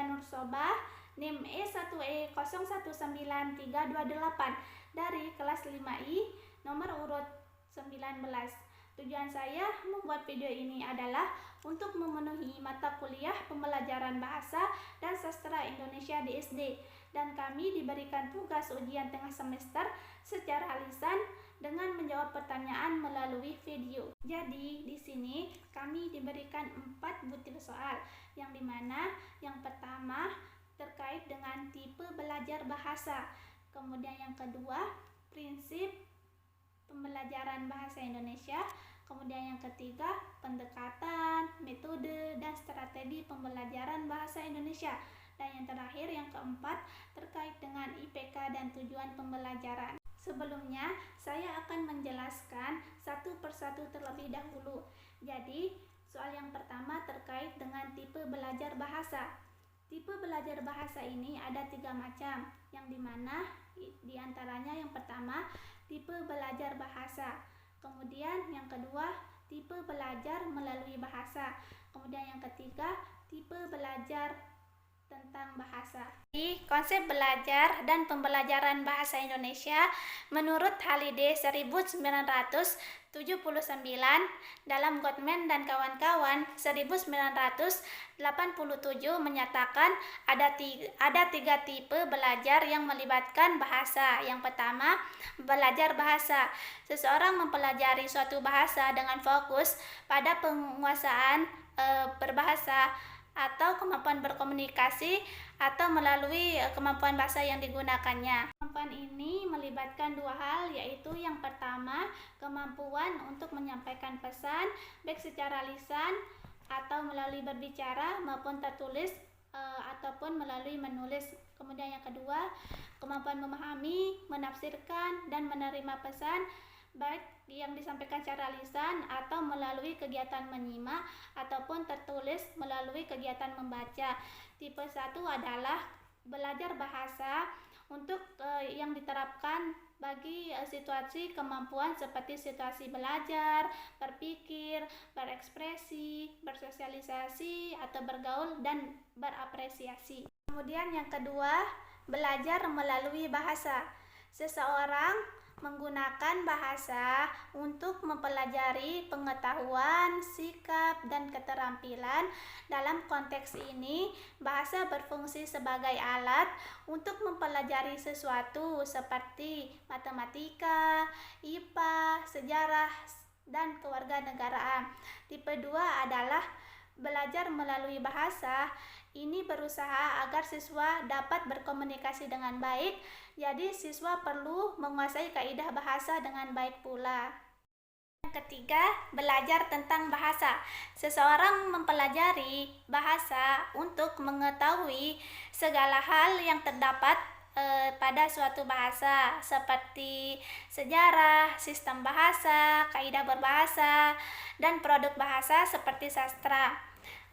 Nursobah, NIM E1E019328 dari kelas 5I nomor urut 19. Tujuan saya membuat video ini adalah untuk memenuhi mata kuliah pembelajaran bahasa dan sastra Indonesia di SD, dan kami diberikan tugas ujian tengah semester secara lisan dengan menjawab pertanyaan melalui video. Jadi di sini kami diberikan 4 butir soal, yang dimana yang pertama terkait dengan tipe belajar bahasa, kemudian yang kedua prinsip pembelajaran bahasa Indonesia, kemudian yang ketiga pendekatan, metode, dan strategi pembelajaran bahasa Indonesia, dan yang terakhir yang keempat terkait dengan IPK dan tujuan pembelajaran. Sebelumnya saya akan menjelaskan satu persatu terlebih dahulu. Jadi soal yang pertama terkait dengan tipe belajar bahasa. Tipe belajar bahasa ini ada 3 macam, yang dimana diantaranya yang pertama tipe belajar bahasa, kemudian yang kedua tipe belajar melalui bahasa, kemudian yang ketiga tipe belajar tentang bahasa. Di konsep belajar dan pembelajaran bahasa Indonesia menurut Halide 1979 dalam Gottman dan kawan-kawan 1987 menyatakan ada 3 tipe belajar yang melibatkan bahasa. Yang pertama, belajar bahasa. Seseorang mempelajari suatu bahasa dengan fokus pada penguasaan berbahasa atau kemampuan berkomunikasi atau melalui kemampuan bahasa yang digunakannya. Kemampuan ini melibatkan 2 hal, yaitu yang pertama kemampuan untuk menyampaikan pesan baik secara lisan atau melalui berbicara maupun tertulis ataupun melalui menulis. Kemudian yang kedua kemampuan memahami, menafsirkan, dan menerima pesan baik yang disampaikan secara lisan atau melalui kegiatan menyimak ataupun tertulis melalui kegiatan membaca. Tipe 1 adalah belajar bahasa untuk yang diterapkan bagi situasi kemampuan seperti situasi belajar, berpikir, berekspresi, bersosialisasi atau bergaul dan berapresiasi. Kemudian yang kedua, belajar melalui bahasa. Seseorang menggunakan bahasa untuk mempelajari pengetahuan, sikap, dan keterampilan. Dalam konteks ini, bahasa berfungsi sebagai alat untuk mempelajari sesuatu seperti matematika, IPA, sejarah, dan kewarganegaraan. Tipe 2 adalah belajar melalui bahasa. Ini berusaha agar siswa dapat berkomunikasi dengan baik, jadi siswa perlu menguasai kaidah bahasa dengan baik pula. Yang ketiga, belajar tentang bahasa. Seseorang mempelajari bahasa untuk mengetahui segala hal yang terdapat pada suatu bahasa seperti sejarah, sistem bahasa, kaidah berbahasa, dan produk bahasa seperti sastra.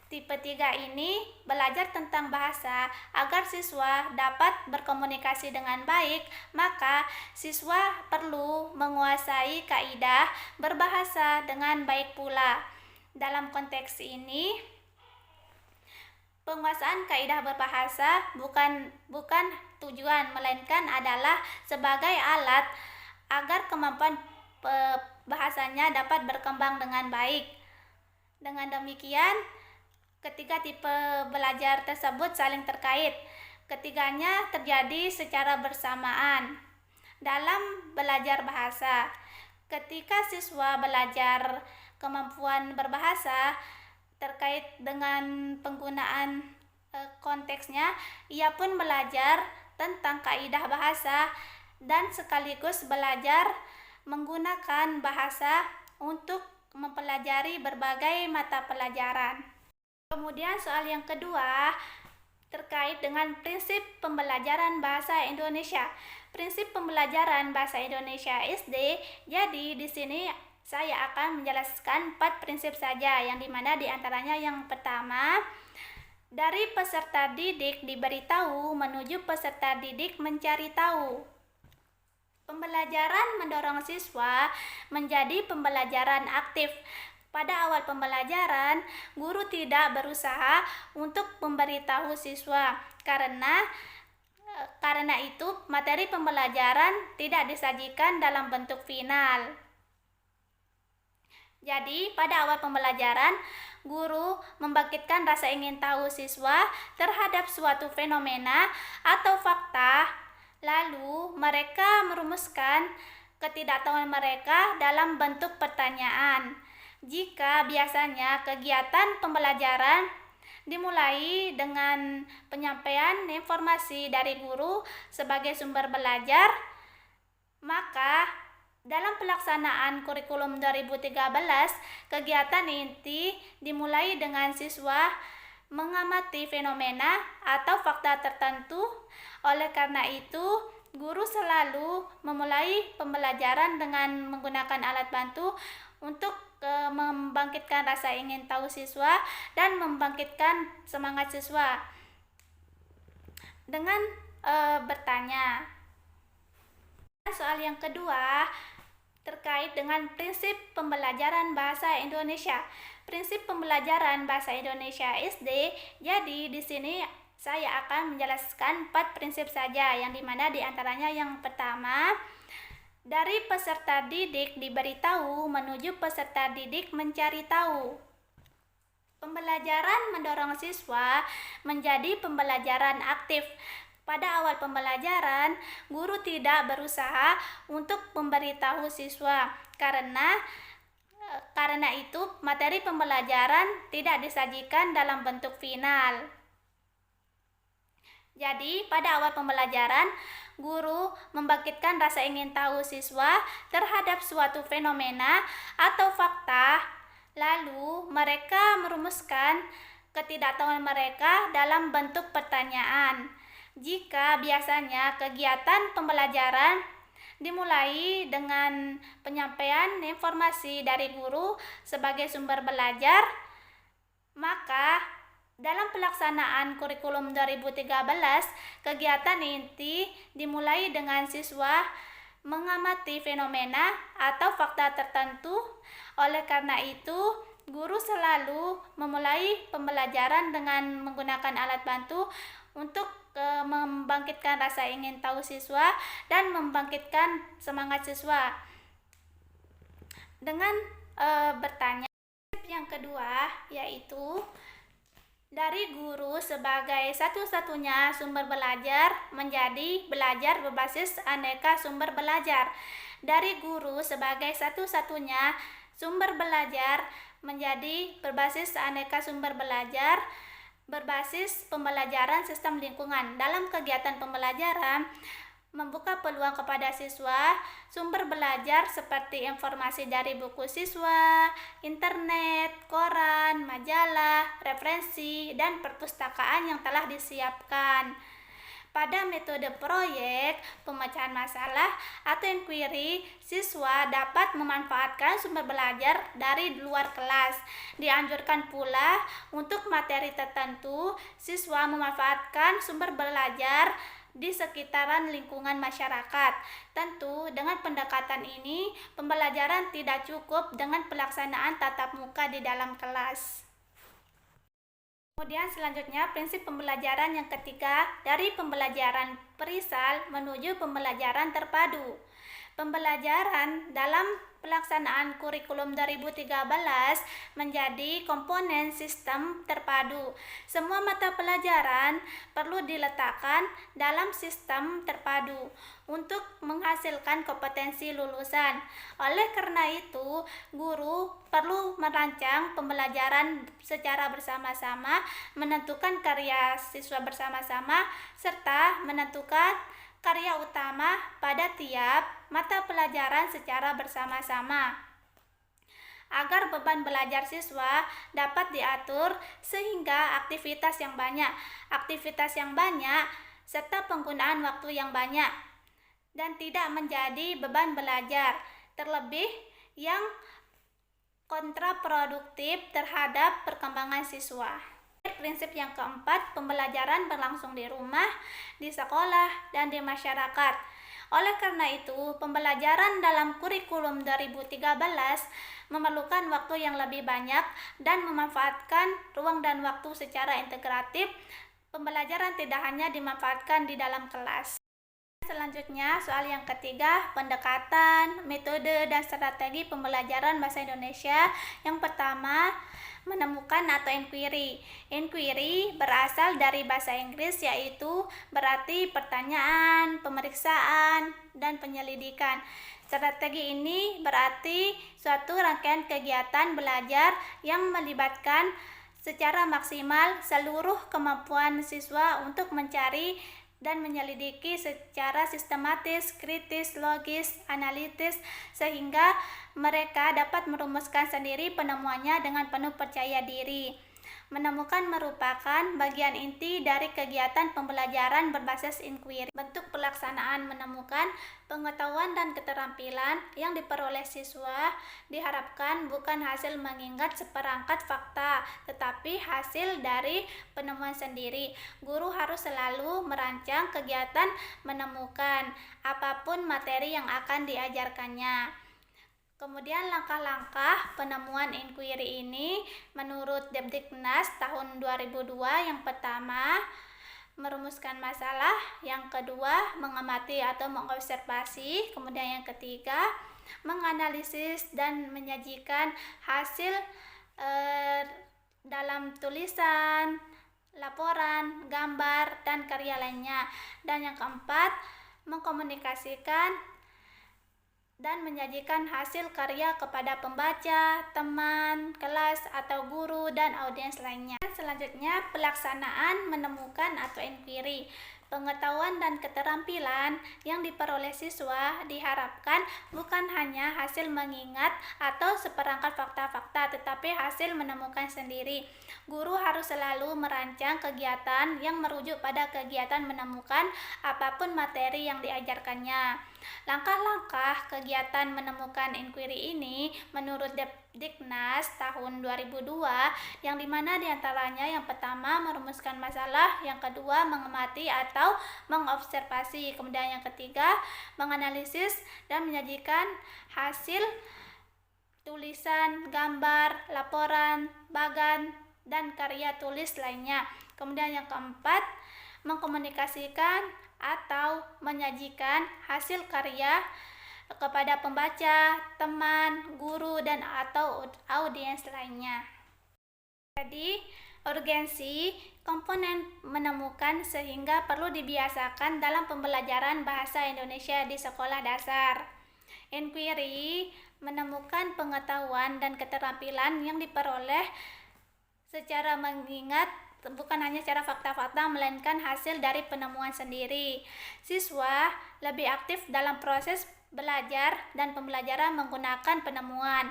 Tipe 3 ini belajar tentang bahasa agar siswa dapat berkomunikasi dengan baik, maka siswa perlu menguasai kaidah berbahasa dengan baik pula. Dalam konteks ini, penguasaan kaidah berbahasa bukan tujuan, melainkan adalah sebagai alat agar kemampuan bahasanya dapat berkembang dengan baik. Dengan demikian, ketiga tipe belajar tersebut saling terkait. Ketiganya terjadi secara bersamaan. Dalam belajar bahasa, ketika siswa belajar kemampuan berbahasa terkait dengan penggunaan konteksnya, ia pun belajar tentang kaidah bahasa dan sekaligus belajar menggunakan bahasa untuk mempelajari berbagai mata pelajaran. Kemudian soal yang kedua terkait dengan prinsip pembelajaran bahasa Indonesia. Prinsip pembelajaran bahasa Indonesia SD. Jadi di sini saya akan menjelaskan 4 prinsip saja, yang dimana diantaranya yang pertama, dari peserta didik diberitahu menuju peserta didik mencari tahu. Pembelajaran mendorong siswa menjadi pembelajaran aktif. Pada awal pembelajaran, guru tidak berusaha untuk memberitahu siswa karena itu materi pembelajaran tidak disajikan dalam bentuk final. Jadi, pada awal pembelajaran, guru membangkitkan rasa ingin tahu siswa terhadap suatu fenomena atau fakta, lalu mereka merumuskan ketidaktahuan mereka dalam bentuk pertanyaan. Jika biasanya kegiatan pembelajaran dimulai dengan penyampaian informasi dari guru sebagai sumber belajar, maka dalam pelaksanaan kurikulum 2013, kegiatan inti dimulai dengan siswa mengamati fenomena atau fakta tertentu. Oleh karena itu, guru selalu memulai pembelajaran dengan menggunakan alat bantu untuk membangkitkan rasa ingin tahu siswa dan membangkitkan semangat siswa dengan bertanya. Soal yang kedua terkait dengan prinsip pembelajaran bahasa Indonesia. Prinsip pembelajaran bahasa Indonesia SD. Jadi di sini saya akan menjelaskan 4 prinsip saja, yang dimana diantaranya yang pertama, dari peserta didik diberitahu menuju peserta didik mencari tahu. Pembelajaran mendorong siswa menjadi pembelajaran aktif. Pada awal pembelajaran, guru tidak berusaha untuk memberitahu siswa karena itu materi pembelajaran tidak disajikan dalam bentuk final. Jadi, pada awal pembelajaran, guru membangkitkan rasa ingin tahu siswa terhadap suatu fenomena atau fakta, lalu mereka merumuskan ketidaktahuan mereka dalam bentuk pertanyaan. Jika biasanya kegiatan pembelajaran dimulai dengan penyampaian informasi dari guru sebagai sumber belajar, maka dalam pelaksanaan kurikulum 2013, kegiatan inti dimulai dengan siswa mengamati fenomena atau fakta tertentu. Oleh karena itu, guru selalu memulai pembelajaran dengan menggunakan alat bantu untuk membangkitkan rasa ingin tahu siswa dan membangkitkan semangat siswa dengan bertanya. Yang kedua yaitu dari guru sebagai satu-satunya sumber belajar menjadi belajar berbasis aneka sumber belajar. Dari guru sebagai satu-satunya sumber belajar menjadi berbasis aneka sumber belajar berbasis pembelajaran sistem lingkungan. Dalam kegiatan pembelajaran, membuka peluang kepada siswa sumber belajar seperti informasi dari buku siswa, internet, koran, majalah, referensi, dan perpustakaan yang telah disiapkan. Pada metode proyek, pemecahan masalah, atau inquiry, siswa dapat memanfaatkan sumber belajar dari luar kelas. Dianjurkan pula untuk materi tertentu, siswa memanfaatkan sumber belajar di sekitaran lingkungan masyarakat. Tentu, dengan pendekatan ini, pembelajaran tidak cukup dengan pelaksanaan tatap muka di dalam kelas. Kemudian selanjutnya, prinsip pembelajaran yang ketiga, dari pembelajaran perisal menuju pembelajaran terpadu. Pembelajaran dalam pelaksanaan kurikulum 2013 menjadi komponen sistem terpadu. Semua mata pelajaran perlu diletakkan dalam sistem terpadu untuk menghasilkan kompetensi lulusan. Oleh karena itu, guru perlu merancang pembelajaran secara bersama-sama, menentukan karya siswa bersama-sama, serta menentukan karya utama pada tiap mata pelajaran secara bersama-sama agar beban belajar siswa dapat diatur sehingga aktivitas yang banyak serta penggunaan waktu yang banyak dan tidak menjadi beban belajar, terlebih yang kontraproduktif terhadap perkembangan siswa. Prinsip yang keempat, pembelajaran berlangsung di rumah, di sekolah, dan di masyarakat. Oleh karena itu, pembelajaran dalam kurikulum 2013 memerlukan waktu yang lebih banyak dan memanfaatkan ruang dan waktu secara integratif. Pembelajaran tidak hanya dimanfaatkan di dalam kelas. Selanjutnya, soal yang ketiga, pendekatan, metode, dan strategi pembelajaran bahasa Indonesia. Yang pertama, menemukan atau inquiry. Inquiry berasal dari bahasa Inggris, yaitu berarti pertanyaan, pemeriksaan, dan penyelidikan. Strategi ini berarti suatu rangkaian kegiatan belajar yang melibatkan secara maksimal seluruh kemampuan siswa untuk mencari dan menyelidiki secara sistematis, kritis, logis, analitis, sehingga mereka dapat merumuskan sendiri penemuannya dengan penuh percaya diri. Menemukan merupakan bagian inti dari kegiatan pembelajaran berbasis inquiry. Bentuk pelaksanaan menemukan pengetahuan dan keterampilan yang diperoleh siswa diharapkan bukan hasil mengingat seperangkat fakta, tetapi hasil dari penemuan sendiri. Guru harus selalu merancang kegiatan menemukan apapun materi yang akan diajarkannya. Kemudian langkah-langkah penemuan inquiry ini menurut Depdiknas tahun 2002, yang pertama merumuskan masalah, yang kedua mengamati atau mengobservasi, kemudian yang ketiga menganalisis dan menyajikan hasil dalam tulisan, laporan, gambar, dan karya lainnya, dan yang keempat mengkomunikasikan dan menyajikan hasil karya kepada pembaca, teman, kelas, atau guru, dan audiens lainnya. Selanjutnya, pelaksanaan menemukan atau inquiry. Pengetahuan dan keterampilan yang diperoleh siswa diharapkan bukan hanya hasil mengingat atau seperangkat fakta-fakta, tetapi hasil menemukan sendiri. Guru harus selalu merancang kegiatan yang merujuk pada kegiatan menemukan apapun materi yang diajarkannya. Langkah-langkah kegiatan menemukan inquiry ini menurut Depdiknas tahun 2002, yang dimana diantaranya yang pertama merumuskan masalah, yang kedua mengamati atau mengobservasi, kemudian yang ketiga menganalisis dan menyajikan hasil tulisan, gambar, laporan, bagan, dan karya tulis lainnya. Kemudian yang keempat mengkomunikasikan atau menyajikan hasil karya kepada pembaca, teman, guru, dan atau audiens lainnya. Jadi, urgensi komponen menemukan sehingga perlu dibiasakan dalam pembelajaran bahasa Indonesia di sekolah dasar. Inquiry menemukan pengetahuan dan keterampilan yang diperoleh secara mengingat bukan hanya secara fakta-fakta, melainkan hasil dari penemuan sendiri. Siswa lebih aktif dalam proses belajar dan pembelajaran menggunakan penemuan.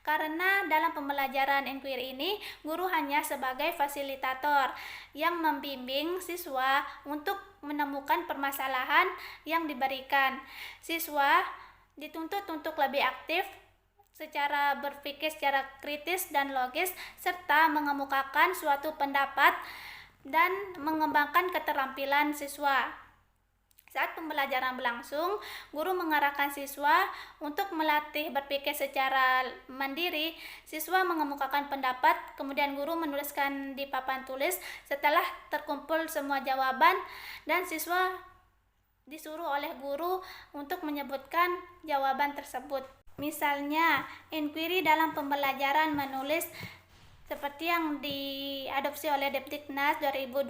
Karena dalam pembelajaran inquiry ini, guru hanya sebagai fasilitator yang membimbing siswa untuk menemukan permasalahan yang diberikan. Siswa dituntut untuk lebih aktif secara berpikir secara kritis dan logis, serta mengemukakan suatu pendapat dan mengembangkan keterampilan siswa. Saat pembelajaran berlangsung, guru mengarahkan siswa untuk melatih berpikir secara mandiri. Siswa mengemukakan pendapat, kemudian guru menuliskan di papan tulis. Setelah terkumpul semua jawaban, dan siswa disuruh oleh guru untuk menyebutkan jawaban tersebut. Misalnya, inquiry dalam pembelajaran menulis seperti yang diadopsi oleh Depdiknas 2002.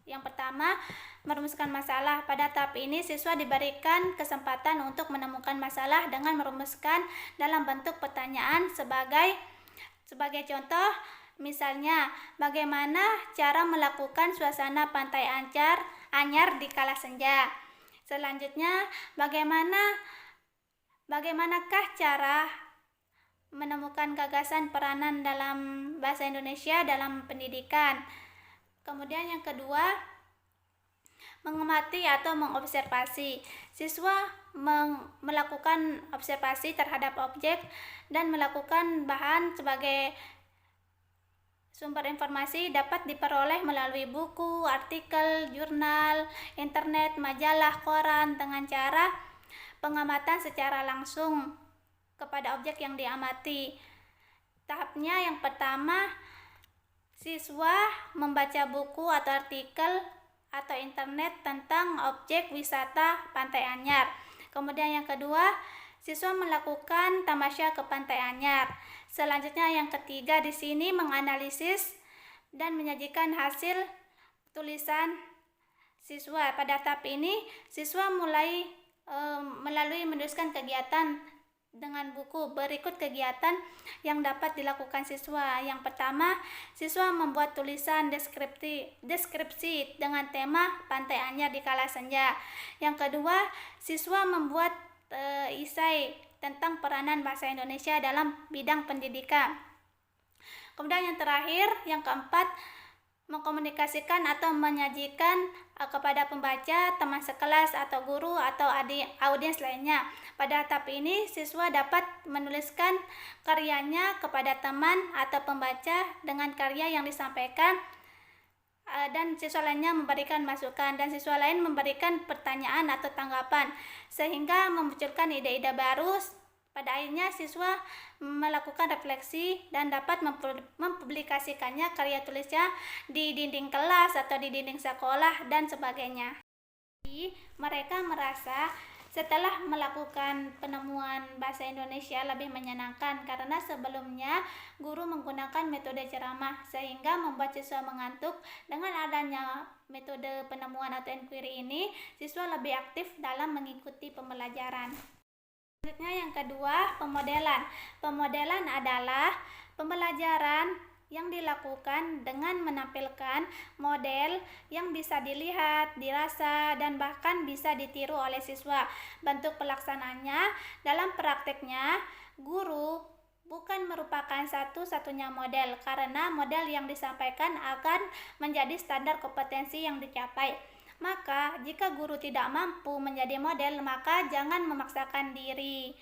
Yang pertama, merumuskan masalah. Pada tahap ini, siswa diberikan kesempatan untuk menemukan masalah dengan merumuskan dalam bentuk pertanyaan sebagai contoh. Misalnya, bagaimana cara melakukan suasana pantai Anyar di kala senja? Selanjutnya, bagaimanakah cara menemukan gagasan peranan dalam bahasa Indonesia dalam pendidikan? Kemudian yang kedua, mengamati atau mengobservasi. Siswa melakukan observasi terhadap objek dan melakukan bahan sebagai Sumber informasi dapat diperoleh melalui buku, artikel, jurnal, internet, majalah, koran dengan cara pengamatan secara langsung kepada objek yang diamati. Tahapnya yang pertama, siswa membaca buku atau artikel atau internet tentang objek wisata Pantai Anyar. Kemudian yang kedua, siswa melakukan tamasya ke Pantai Anyar. Selanjutnya yang ketiga di sini menganalisis dan menyajikan hasil tulisan siswa. Pada tahap ini siswa mulai melalui menuliskan kegiatan dengan buku. Berikut kegiatan yang dapat dilakukan siswa. Yang pertama, siswa membuat tulisan deskripsi dengan tema Pantai Anyar di kala senja. Yang kedua, siswa membuat isai tentang peranan bahasa Indonesia dalam bidang pendidikan. Kemudian yang terakhir, yang keempat, mengkomunikasikan atau menyajikan kepada pembaca, teman sekelas atau guru atau audiens lainnya. Pada tahap ini, siswa dapat menuliskan karyanya kepada teman atau pembaca dengan karya yang disampaikan, dan siswa lainnya memberikan masukan dan siswa lain memberikan pertanyaan atau tanggapan sehingga memunculkan ide-ide baru. Pada akhirnya siswa melakukan refleksi dan dapat mempublikasikannya karya tulisnya di dinding kelas atau di dinding sekolah dan sebagainya. Jadi, mereka merasa setelah melakukan penemuan bahasa Indonesia lebih menyenangkan karena sebelumnya guru menggunakan metode ceramah sehingga membuat siswa mengantuk. Dengan adanya metode penemuan atau inquiry ini, siswa lebih aktif dalam mengikuti pembelajaran. Selanjutnya yang kedua, pemodelan. Pemodelan adalah pembelajaran yang dilakukan dengan menampilkan model yang bisa dilihat, dirasa, dan bahkan bisa ditiru oleh siswa. Bentuk pelaksanaannya dalam prakteknya, guru bukan merupakan satu-satunya model karena model yang disampaikan akan menjadi standar kompetensi yang dicapai. Maka, jika guru tidak mampu menjadi model, maka jangan memaksakan diri.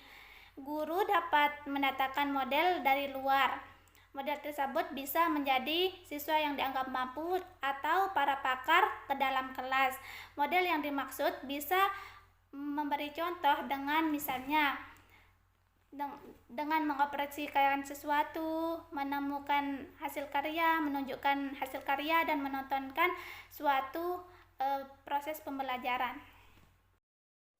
Guru dapat mendatangkan model dari luar. Model tersebut bisa menjadi siswa yang dianggap mampu atau para pakar ke dalam kelas. Model yang dimaksud bisa memberi contoh dengan misalnya dengan mengoperasikan sesuatu, menemukan hasil karya, menunjukkan hasil karya, dan menontonkan suatu proses pembelajaran.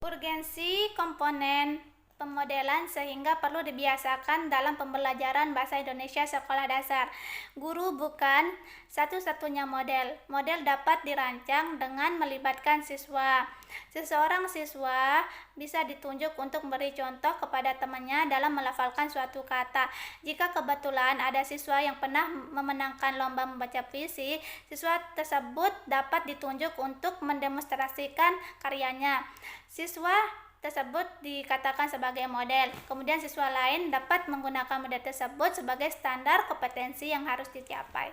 Urgensi komponen pemodelan sehingga perlu dibiasakan dalam pembelajaran bahasa Indonesia sekolah dasar. Guru bukan satu-satunya model. Model dapat dirancang dengan melibatkan siswa. Seseorang siswa bisa ditunjuk untuk memberi contoh kepada temannya dalam melafalkan suatu kata. Jika kebetulan ada siswa yang pernah memenangkan lomba membaca puisi, siswa tersebut dapat ditunjuk untuk mendemonstrasikan karyanya. Siswa tersebut dikatakan sebagai model. Kemudian siswa lain dapat menggunakan model tersebut sebagai standar kompetensi yang harus dicapai.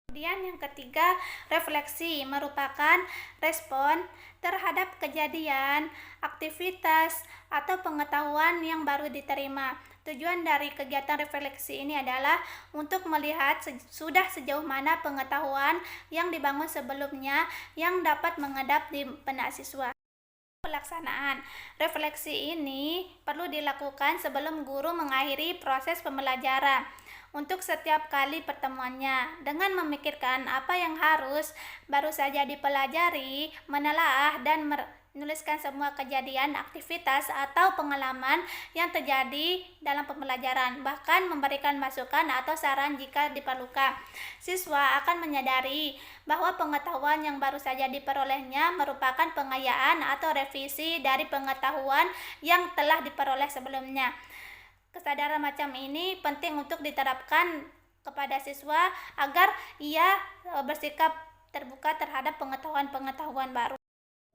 Kemudian yang ketiga, refleksi merupakan respon terhadap kejadian, aktivitas, atau pengetahuan yang baru diterima. Tujuan dari kegiatan refleksi ini adalah untuk melihat sudah sejauh mana pengetahuan yang dibangun sebelumnya yang dapat mengendap di benak siswa. Pelaksanaan refleksi ini perlu dilakukan sebelum guru mengakhiri proses pembelajaran. Untuk setiap kali pertemuannya, dengan memikirkan apa yang harus baru saja dipelajari, menelaah dan menuliskan semua kejadian, aktivitas, atau pengalaman yang terjadi dalam pembelajaran, bahkan memberikan masukan atau saran jika diperlukan. Siswa akan menyadari bahwa pengetahuan yang baru saja diperolehnya merupakan pengayaan atau revisi dari pengetahuan yang telah diperoleh sebelumnya. Kesadaran macam ini penting untuk diterapkan kepada siswa agar ia bersikap terbuka terhadap pengetahuan-pengetahuan baru.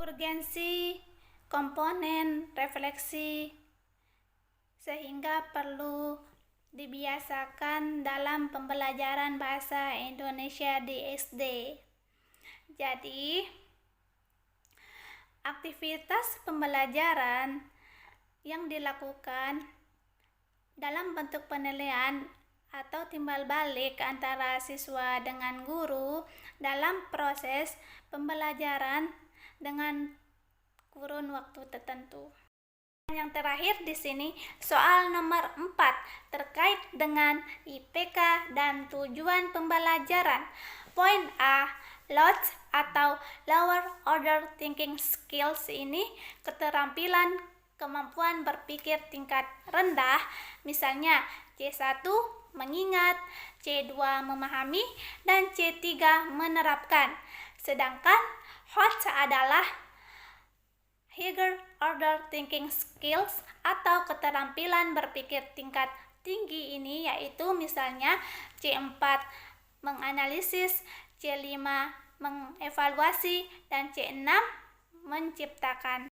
Urgensi komponen refleksi sehingga perlu dibiasakan dalam pembelajaran bahasa Indonesia di SD. Jadi, aktivitas pembelajaran yang dilakukan dalam bentuk penilaian atau timbal balik antara siswa dengan guru dalam proses pembelajaran dengan kurun waktu tertentu. Yang terakhir di sini soal nomor 4 terkait dengan IPK dan tujuan pembelajaran. Poin A, LOTS atau Lower Order Thinking Skills ini keterampilan kemampuan berpikir tingkat rendah, misalnya C1 mengingat, C2 memahami, dan C3 menerapkan. Sedangkan HOTS adalah Higher Order Thinking Skills atau keterampilan berpikir tingkat tinggi ini yaitu misalnya C4 menganalisis, C5 mengevaluasi, dan C6 menciptakan.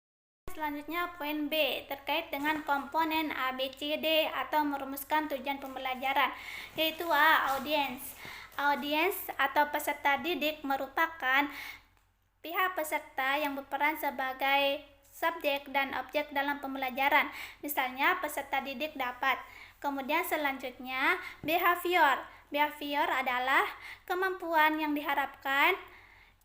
Selanjutnya poin B terkait dengan komponen A, B, C, D atau merumuskan tujuan pembelajaran, yaitu A. Audiens. Audiens atau peserta didik merupakan pihak peserta yang berperan sebagai subjek dan objek dalam pembelajaran. Misalnya peserta didik dapat. Kemudian selanjutnya behavior. Behavior adalah kemampuan yang diharapkan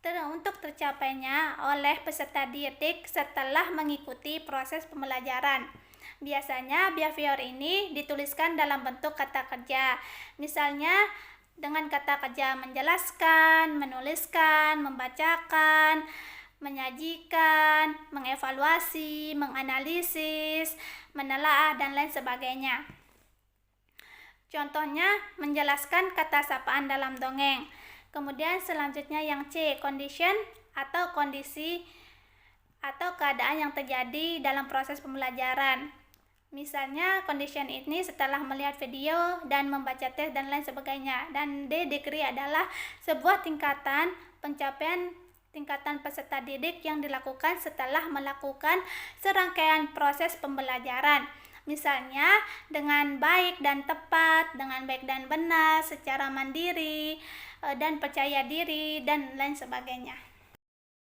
untuk tercapainya oleh peserta didik setelah mengikuti proses pembelajaran. Biasanya behavior ini dituliskan dalam bentuk kata kerja. Misalnya dengan kata kerja menjelaskan, menuliskan, membacakan, menyajikan, mengevaluasi, menganalisis, menelaah, dan lain sebagainya. Contohnya menjelaskan kata sapaan dalam dongeng. Kemudian selanjutnya yang C, condition atau kondisi atau keadaan yang terjadi dalam proses pembelajaran. Misalnya condition ini setelah melihat video dan membaca teks dan lain sebagainya. Dan D, degree adalah sebuah tingkatan pencapaian tingkatan peserta didik yang dilakukan setelah melakukan serangkaian proses pembelajaran. Misalnya dengan baik dan tepat, dengan baik dan benar, secara mandiri dan percaya diri, dan lain sebagainya.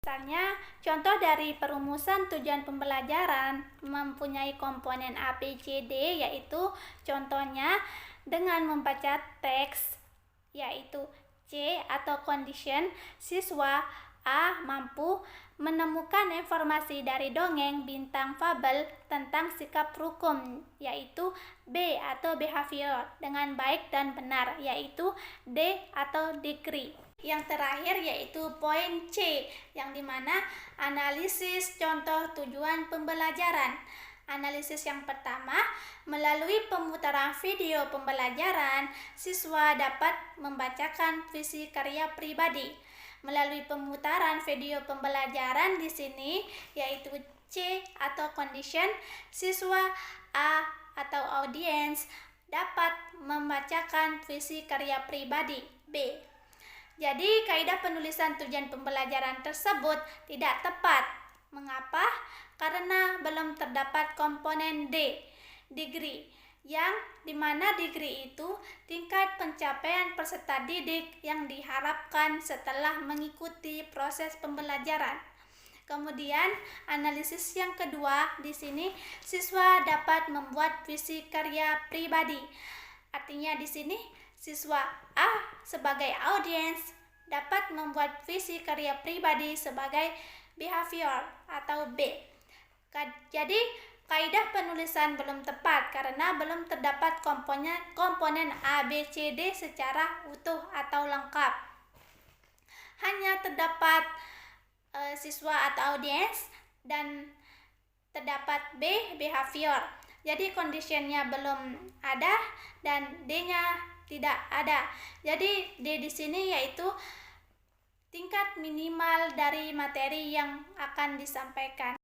Misalnya, contoh dari perumusan tujuan pembelajaran mempunyai komponen A, B, C, D, yaitu contohnya dengan membaca teks, yaitu C atau condition, siswa A mampu menemukan informasi dari dongeng bintang fabel tentang sikap rukun, yaitu B atau behavior, dengan baik dan benar, yaitu D atau degree. Yang terakhir yaitu poin C, yang dimana analisis contoh tujuan pembelajaran. Analisis yang pertama, melalui pemutaran video pembelajaran, siswa dapat membacakan visi karya pribadi. Melalui pemutaran video pembelajaran di sini yaitu C atau condition, siswa A atau audiens dapat membacakan visi karya pribadi B. Jadi kaidah penulisan tujuan pembelajaran tersebut tidak tepat. Mengapa? Karena belum terdapat komponen D, degree, yang dimana degree itu tingkat pencapaian peserta didik yang diharapkan setelah mengikuti proses pembelajaran. Kemudian analisis yang kedua di sini siswa dapat membuat visi karya pribadi. Artinya di sini siswa A sebagai audiens dapat membuat visi karya pribadi sebagai behavior atau B. Jadi kaidah penulisan belum tepat karena belum terdapat komponen A, B, C, D secara utuh atau lengkap. Hanya terdapat siswa atau audiens dan terdapat B, behavior. Jadi conditionnya belum ada dan D-nya tidak ada. Jadi D di sini yaitu tingkat minimal dari materi yang akan disampaikan.